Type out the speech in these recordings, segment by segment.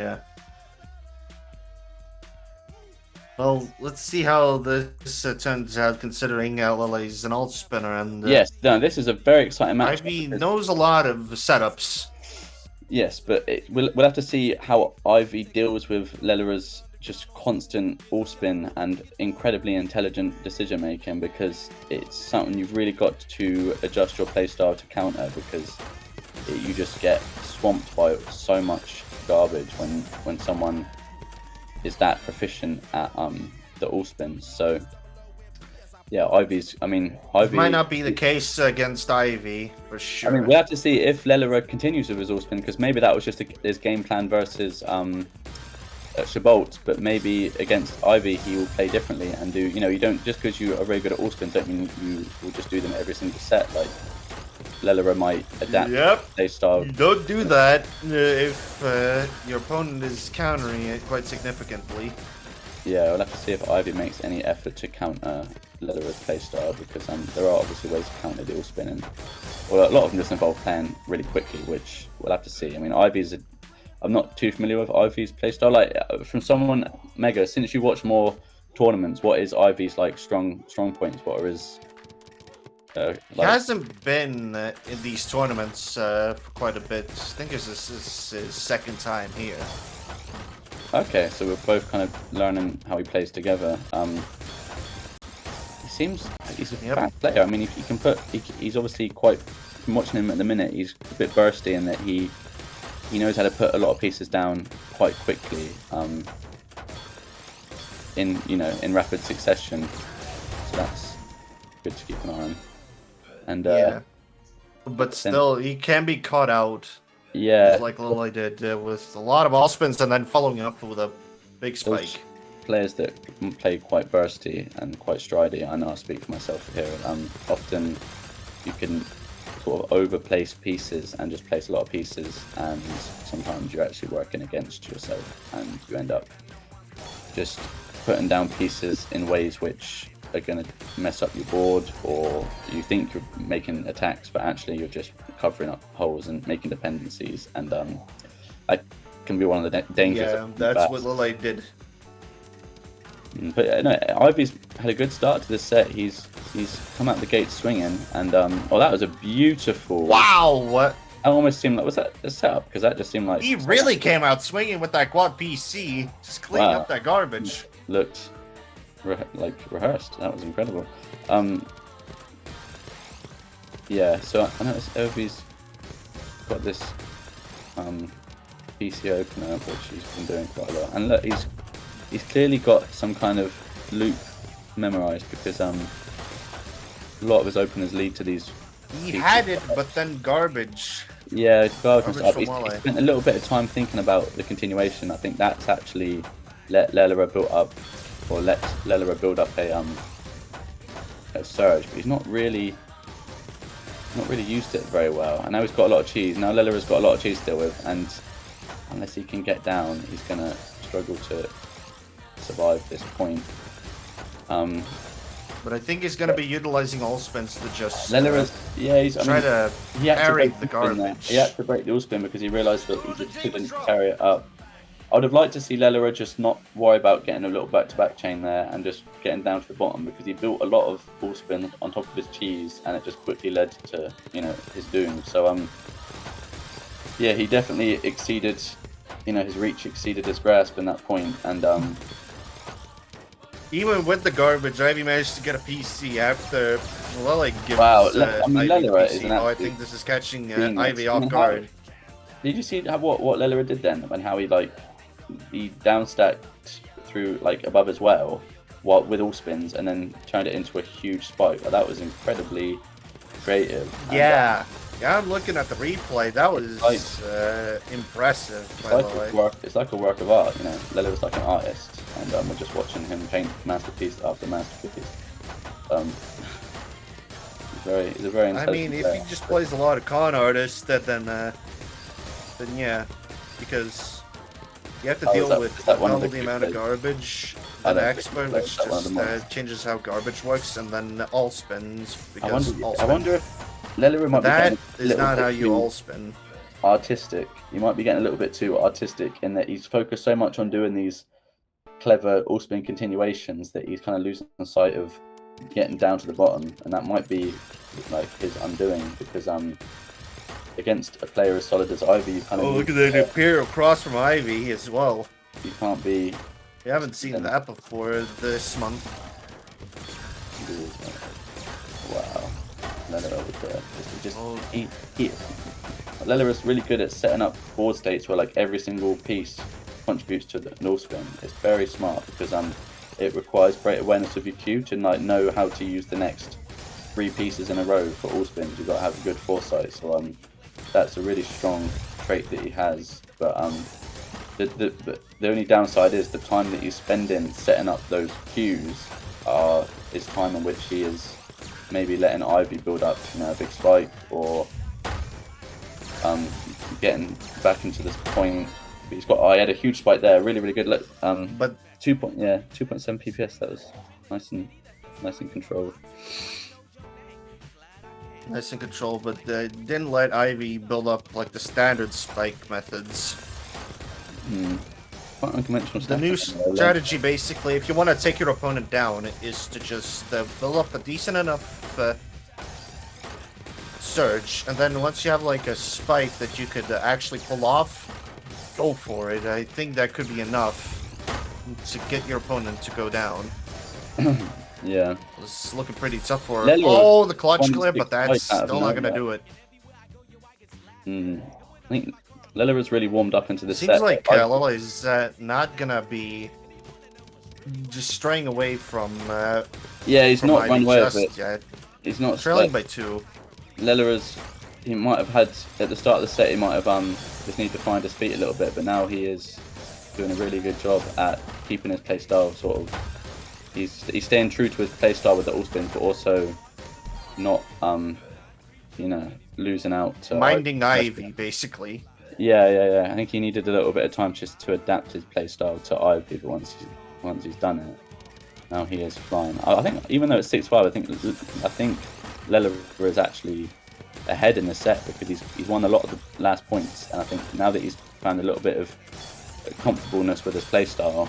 Yeah. Well, let's see how this turns out, considering Lily's an alt spinner, and Yes, no, this is a very exciting match. Ivy knows a lot of setups. Yes, but we'll have to see how Ivy deals with LELERRER's just constant all spin and incredibly intelligent decision making, because it's something you've really got to adjust your playstyle to counter, because you just get swamped by so much garbage when someone is that proficient at the all spins. So yeah, Ivy It might not be the case against Ivy, for sure. I mean, we'll have to see if LELERRER continues with his all spin, because maybe that was just his game plan versus Shabolt, but maybe against Ivy he will play differently and do, you don't, just because you are very good at all spins don't mean you will just do them every single set. Like LELERRER might adapt play style. You don't do that if your opponent is countering it quite significantly. Yeah, we'll have to see if Ivy makes any effort to counter LELERRER's playstyle, because there are obviously ways to counter the all spinning. Well, a lot of them just involve playing really quickly, which we'll have to see. I mean, I'm not too familiar with Ivy's playstyle. Like, from someone, Mega, since you watch more tournaments, what is Ivy's like strong points? What are his? He hasn't been in these tournaments for quite a bit. I think this is his second time here. Okay, so we're both kind of learning how he plays together. He seems like he's a fast player. I mean, if he can he's obviously quite. From watching him at the minute, he's a bit bursty in that he knows how to put a lot of pieces down quite quickly. In rapid succession. So that's good to keep an eye on. And yeah, but still, he can be caught out. Yeah, like Lily did with a lot of all spins and then following up with a big spike. Those players that play quite bursty and quite stridey, I know I speak for myself here, often you can sort of overplace pieces and just place a lot of pieces, and sometimes you're actually working against yourself and you end up just putting down pieces in ways which are going to mess up your board, or you think you're making attacks but actually you're just covering up holes and making dependencies, and that can be one of the dangers. Yeah, that's what Lele did. But no, Ivy's had a good start to this set. He's come out the gate swinging, and oh, that was a beautiful. Wow, what? That almost seemed like, was that a setup? Because that just seemed like he really came out swinging with that quad PC, just cleaning up that garbage. Looked like rehearsed. That was incredible. Yeah, so I noticed Ivy's got this PC opener, which he's been doing quite a lot, and look, he's clearly got some kind of loop memorized, because a lot of his openers lead to these. He had it, but then garbage. Yeah, garbage up. He spent a little bit of time thinking about the continuation. I think that's actually let LELERRER build up a surge, but he's not really used it very well. I know he's got a lot of cheese. Now LELERRER's got a lot of cheese to deal with, and unless he can get down, he's gonna struggle to survive this point. But I think he's going to be utilizing all spins to just LELERRER's, try to parry the garbage. He had to break the all spin because he realised that he just couldn't carry it up. I would have liked to see LELERRER just not worry about getting a little back-to-back chain there and just getting down to the bottom, because he built a lot of all spin on top of his cheese, and it just quickly led to his doom. So yeah, he definitely exceeded, his reach exceeded his grasp in that point, and even with the garbage, Ivy managed to get a PC after Lele gives LELERRER PC. I think this is catching Ivy off guard. Did you see what LELERRER did then, and how he downstacked through above as well, with all spins, and then turned it into a huge spike? That was incredibly creative. Yeah. Yeah, I'm looking at the replay. That was impressive. It's like a work of art, LELERRER's like an artist, and we're just watching him paint masterpiece after masterpiece. He's a very. I mean, if he just plays a lot of con artists, then yeah, because you have to deal with double the amount of garbage. An expert, which just changes how garbage works, and then all spins. I wonder if LELERRER might that is not how you all spin. artistic. He might be getting a little bit too artistic in that he's focused so much on doing these clever all-spin continuations that he's kind of losing sight of getting down to the bottom, and that might be like his undoing because against a player as solid as Ivy, you kind of look at the Imperial Cross from Ivy as well. You can't be. We haven't seen that before this month. Wow, LELERRER with LELERRER is really good at setting up board states where like every single piece contributes to the null spin. It's very smart because it requires great awareness of your cue to like know how to use the next 3 pieces in a row for all spins. You've got to have a good foresight. So that's a really strong trait that he has. But the only downside is the time that he's spending setting up those cues is time in which he is maybe letting Ivy build up, you know, a big spike or getting back into this point. But he's got. He had a huge spike there, really, really good. Look, but 2.7 PPS. That was nice and controlled. Nice and controlled, but didn't let Ivy build up like the standard spike methods. Quite unconventional stuff. The new strategy, basically, if you want to take your opponent down, is to just build up a decent enough surge, and then once you have like a spike that you could actually pull off, go for it. I think that could be enough to get your opponent to go down. Yeah. It's looking pretty tough for her. Oh, the clutch clip, but that's still not going to do it. I think LELERRER's really warmed up into this set. Seems like Lele is not going to be just straying away from yeah, he's not run away with it. Yet. He's not trailing by 2. LELERRER's, he might have had, at the start of the set, he might have just need to find his feet a little bit, but now he is doing a really good job at keeping his playstyle sort of. He's staying true to his playstyle with the all spins, but also not, you know, losing out to minding Ivy, basically. Yeah. I think he needed a little bit of time just to adapt his playstyle to Ivy, but once he's done it, now he is flying. I think even though it's 6-5, I think LELERRER is actually ahead in the set because he's won a lot of the last points, and I think now that he's found a little bit of comfortableness with his playstyle,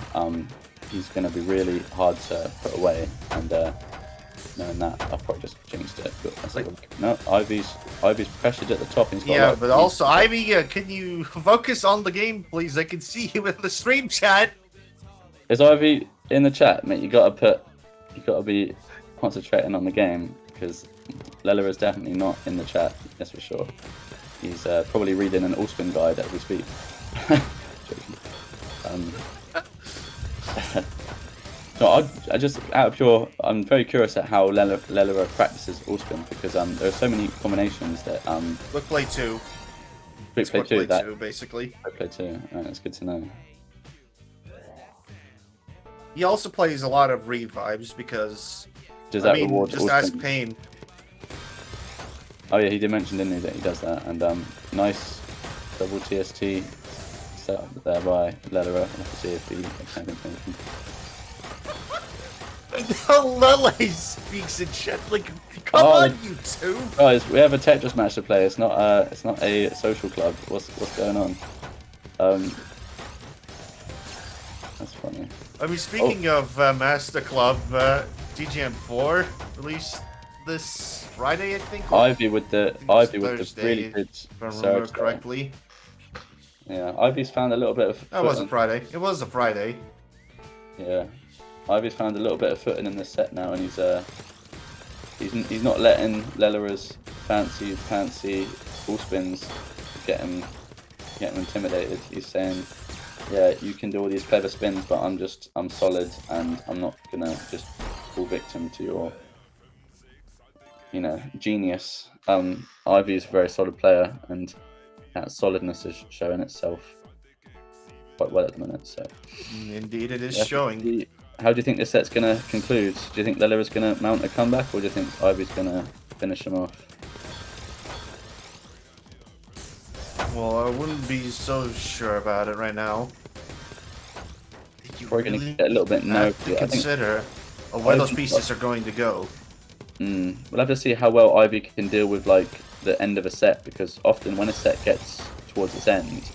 he's going to be really hard to put away. And knowing that, I've probably just jinxed it. But no, Ivy's pressured at the top. And he's got but also Ivy, can you focus on the game, please? I can see you in the stream chat. Is Ivy in the chat, mate? You gotta be concentrating on the game because LELERRER is definitely not in the chat. That's for sure. He's probably reading an all-spin guide as we speak. So I just out of pure, I'm very curious at how LELERRER practices all spin because there are so many combinations that Quick play 2. Quick play 2, basically. Quick play 2. Right, that's good to know. He also plays a lot of revives because does that reward just ask Pain. Oh yeah, he did mention, didn't he, that he does that, and nice double TST set up there by LELERRER. Let's see if he can anything. Lele speaks in chat like, come on, you two. Guys, we have a Tetris match to play. It's not a social club. What's going on? That's funny. I mean, speaking of Master Club, TGM4 released this Friday, I think. Ivy with the really good if I remember correctly. Yeah, Ivy's found a little bit of. That was a Friday. It was a Friday. Yeah. Ivy's found a little bit of footing in this set now, and he's not letting LELERRER's fancy full spins get him intimidated. He's saying, yeah, you can do all these clever spins, but I'm solid, and I'm not gonna just fall victim to your, you know, genius. Ivy's a very solid player, and that solidness is showing itself quite well at the minute. So indeed, it is showing. How do you think this set's going to conclude? Do you think LELERRER's going to mount a comeback, or do you think Ivy's going to finish him off? Well, I wouldn't be so sure about it right now. Probably going to get a little bit nervous. To consider where those pieces are going to go. We'll have to see how well Ivy can deal with like the end of a set, because often when a set gets towards its end,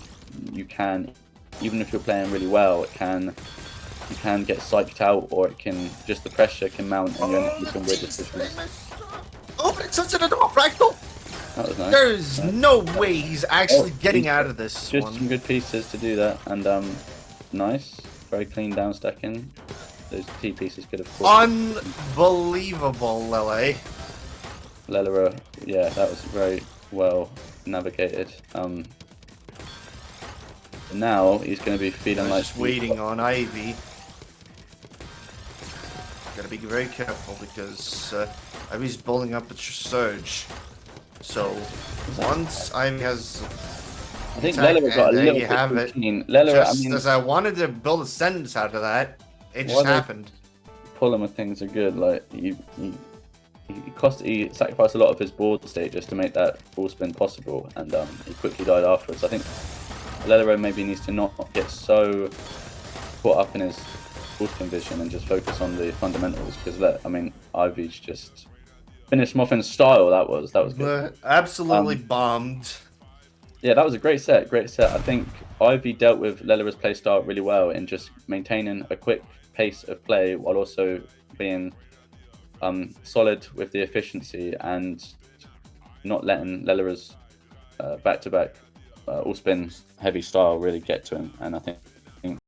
you can, even if you're playing really well, you can get psyched out, or it can just, the pressure can mount and you end up with some weird decisions. Oh, but it sets it into a fractal. That was nice. There's no way he's actually getting out of this just one. Some good pieces to do that, and nice, very clean down stacking. Those T pieces could have caught. Unbelievable, Lele. LELERRER, yeah, that was very well navigated. Now he's going to be feeling like just waiting on EYEVY. Gotta be very careful because EYEVY's building up its surge. So once EYEVY has, I think LELERRER got a little bit too keen. LELERRER, just as I wanted to build a sentence out of that, it just happened. Pulling with things are good. Like he sacrificed a lot of his board state just to make that ball spin possible, and he quickly died afterwards. I think LELERRER maybe needs to not get so caught up in his ball spin vision and just focus on the fundamentals, because I mean, EYEVY's just finished him off in style. That was good. Absolutely bombed. Yeah, that was a great set. Great set. I think EYEVY dealt with LELERRER's playstyle really well in just maintaining a quick pace of play while also being solid with the efficiency and not letting LELERRER's back-to-back all spin heavy style really get to him. And I think